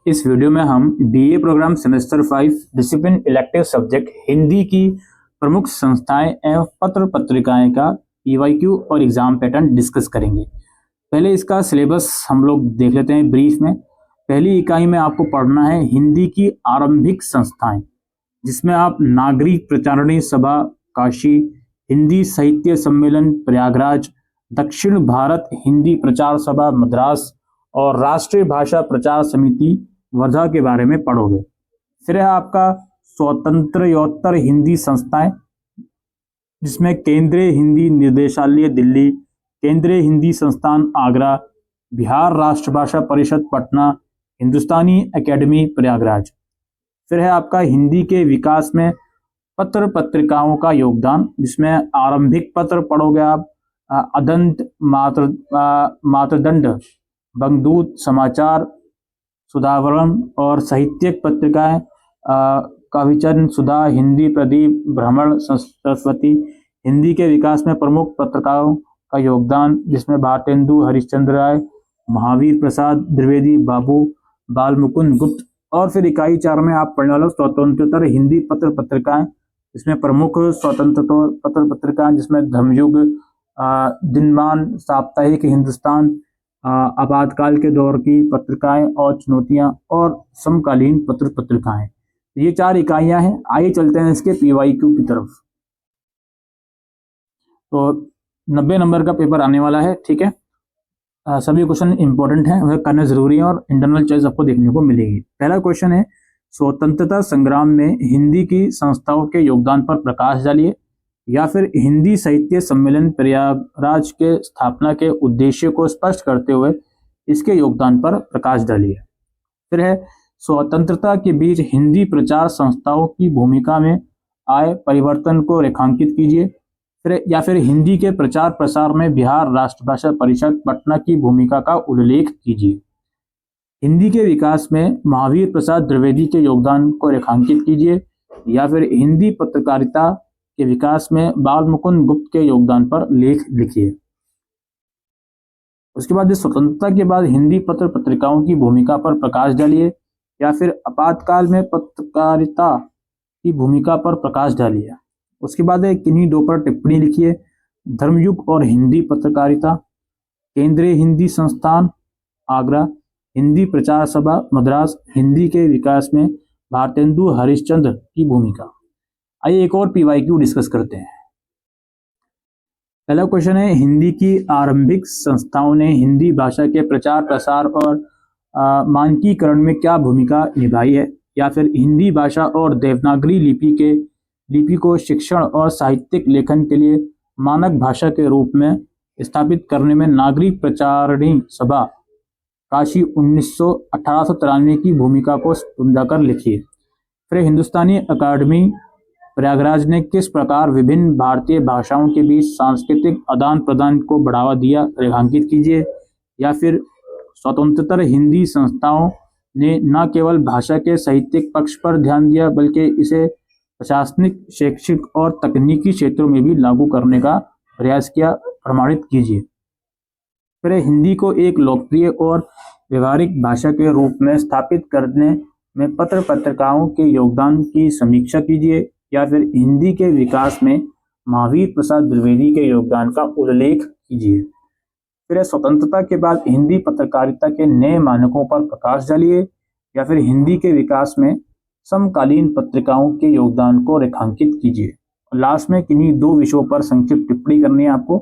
इस वीडियो में हम BA program semester 5 discipline elective subject Hindi की प्रमुख संस्थाएं एवं पत्र पत्रिकाएं का पीवाईक्यू और एग्जाम पैटर्न डिस्कस करेंगे। पहले इसका सिलेबस हम लोग देख लेते हैं ब्रीफ में। पहली इकाई में आपको पढ़ना है हिंदी की आरंभिक संस्थाएं, जिसमें आप नागरिक प्रचारणी सभा काशी, हिंदी साहित्य सम्मेलन प्रयागराज, दक्षिण भारत हिंदी प्रचार सभा मद्रास और राष्ट्रीय भाषा प्रचार समिति वर्धा के बारे में पढ़ोगे। फिर है आपका स्वतंत्रोत्तर हिंदी संस्थाएं, जिसमें केंद्रीय हिंदी निर्देशालय दिल्ली, केंद्रीय हिंदी संस्थान आगरा, बिहार राष्ट्रभाषा परिषद पटना, हिंदुस्तानी एकेडमी प्रयागराज। फिर है आपका हिंदी के विकास में पत्र पत्रिकाओं का योगदान, जिसमें आरंभिक पत्र पढ़ोगे आप अदंत, मातृदंड, बंगदूत, समाचार, सुधावरण और साहित्यिक पत्रिकाएं कविचरण, सुधा, हिंदी प्रदीप, भ्रमण, सरस्वती। हिंदी के विकास में प्रमुख पत्रकारों का योगदान, जिसमें भारतेंदु हरिश्चंद्र राय, महावीर प्रसाद द्विवेदी, बाबू बाल मुकुंद गुप्त। और फिर इकाई 4 में आप पढ़ने वाले स्वतंत्रोत्तर हिंदी पत्र पत्रिकाएं, इसमें प्रमुख स्वतंत्र पत्र पत्रिकाएं, जिसमें धर्मयुग, दिनमान, साप्ताहिक हिंदुस्तान, आपातकाल के दौर की पत्रिकाएं और चुनौतियां और समकालीन पत्र पत्रिकाएं। ये 4 इकाइयां हैं। आइए चलते हैं इसके पीवाईक्यू की तरफ। तो 90 नंबर का पेपर आने वाला है, ठीक है। सभी क्वेश्चन इंपॉर्टेंट हैं, वह करना जरूरी है और इंटरनल चॉइस आपको देखने को मिलेगी। पहला क्वेश्चन है, स्वतंत्रता संग्राम में हिंदी की संस्थाओं के योगदान पर प्रकाश डालिए, या फिर हिंदी साहित्य सम्मेलन प्रयागराज के स्थापना के उद्देश्य को स्पष्ट करते हुए इसके योगदान पर प्रकाश डालिए। फिर है, स्वतंत्रता के बीच हिंदी प्रचार संस्थाओं की भूमिका में आए परिवर्तन को रेखांकित कीजिए। फिर हिंदी के प्रचार प्रसार में बिहार राष्ट्रभाषा परिषद पटना की भूमिका का उल्लेख कीजिए। हिंदी के विकास में महावीर प्रसाद द्विवेदी के योगदान को रेखांकित कीजिए, या फिर हिंदी पत्रकारिता के विकास में बाल मुकुंद गुप्त के योगदान पर लेख लिखिए। उसके बाद स्वतंत्रता के बाद हिंदी पत्र पत्रिकाओं की भूमिका पर प्रकाश डालिए, या फिर आपातकाल में पत्रकारिता की भूमिका पर प्रकाश डालिए। उसके बाद किन्हीं 2 पर टिप्पणी लिखिए, धर्मयुग और हिंदी पत्रकारिता, केंद्रीय हिंदी संस्थान आगरा, हिंदी प्रचार सभा मद्रास, हिंदी के विकास में भारतेंदु हरिश्चंद्र की भूमिका। आइए एक और पीवाईक्यू डिस्कस करते हैं। पहला क्वेश्चन है, हिंदी की आरंभिक संस्थाओं ने हिंदी भाषा के प्रचार प्रसार और मानकीकरण में क्या भूमिका निभाई है, या फिर हिंदी भाषा और देवनागरी लिपि को शिक्षण और साहित्यिक लेखन के लिए मानक भाषा के रूप में स्थापित करने में नागरिक प्रचारणी सभा काशी 1893 की भूमिका को समझाकर लिखिए। फिर हिंदुस्तानी अकादमी प्रयागराज ने किस प्रकार विभिन्न भारतीय भाषाओं के बीच सांस्कृतिक आदान प्रदान को बढ़ावा दिया, रेखांकित कीजिए। या फिर स्वतंत्रोत्तर हिंदी संस्थाओं ने न केवल भाषा के साहित्यिक पक्ष पर ध्यान दिया, बल्कि इसे प्रशासनिक, शैक्षिक और तकनीकी क्षेत्रों में भी लागू करने का प्रयास किया, प्रमाणित कीजिए। फिर हिंदी को एक लोकप्रिय और व्यवहारिक भाषा के रूप में स्थापित करने में पत्र पत्रिकाओं के योगदान की समीक्षा कीजिए, या फिर हिंदी के विकास में महावीर प्रसाद द्विवेदी के योगदान का उल्लेख कीजिए। फिर स्वतंत्रता के बाद हिंदी पत्रकारिता के नए मानकों पर प्रकाश डालिए, या फिर हिंदी के विकास में समकालीन पत्रिकाओं के योगदान को रेखांकित कीजिए। लास्ट में किन्हीं 2 विषयों पर संक्षिप्त टिप्पणी करनी है आपको,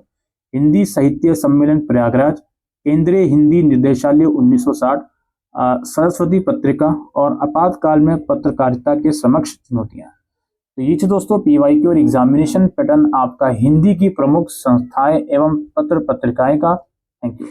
हिंदी साहित्य सम्मेलन प्रयागराज, केंद्रीय हिंदी निर्देशालय 1960, सरस्वती पत्रिका और आपातकाल में पत्रकारिता के समक्ष चुनौतियां। तो ये दोस्तों पीवाईक्यू और एग्जामिनेशन पैटर्न आपका हिंदी की प्रमुख संस्थाएं एवं पत्र पत्रिकाएं का। Thank you.